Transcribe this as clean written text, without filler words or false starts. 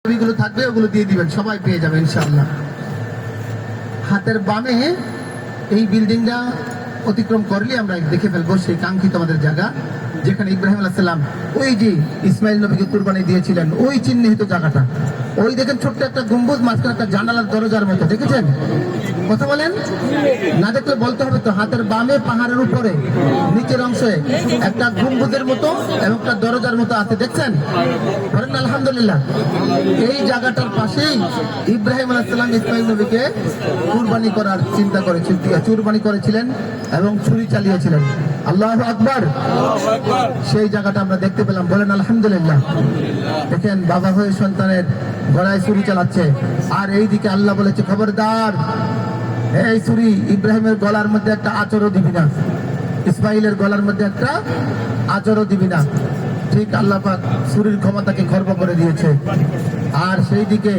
ছবিগুলো থাকবে ওগুলো দিয়ে দিবেন, সবাই পেয়ে যাবে ইনশাআল্লাহ। হাতের বামে এই বিল্ডিংটা অতিক্রম করলে আমরা দেখে ফেলবো সেই কাঙ্ক্ষিত আমাদের জায়গা, যেখানে ইব্রাহিম আলাইহিস সালাম ওই যে ইসমাইল নবীকে কুরবানি দিয়েছিলেন, ওই চিহ্নিত জায়গাটা। ওই দেখেন ছোট্ট একটা গম্বুজ, মাঝখানে একটা জানালার দরজার মতো, দেখেছেন? কথা বলেন না, দেখলে বলতে হবে তো। হাতের বামে পাহাড়ের উপরে নিচের অংশে একটা গম্বুজের মতো এবং একটা দরজার মতো আছে, দেখছেন? বলেন আলহামদুলিল্লাহ। এই জায়গাটার পাশেই ইব্রাহিম আলাইহিস সালাম ইসমাইল নবীকে কুরবানি করার চিন্তা করেছিলেন এবং ছুরি চালিয়েছিলেন। আল্লাহু আকবার। সেই জায়গাটা আমরা দেখতে পেলাম, বলেন আলহামদুলিল্লাহ। দেখেন, বাবা হয়ে সন্তানের গলায় ছুরি চালাচ্ছে, আর এইদিকে আল্লাহ বলেছে খবরদার, এই ছুরি ইব্রাহিমের গলার মধ্যে একটা আচরও দিবি না, ইসমাইলের গলার মধ্যে একটা আচরও দিবি না। ঠিক আল্লাহ পাক ছুরির ক্ষমতাকে খর্ব করে দিয়েছে। আর সেই দিকে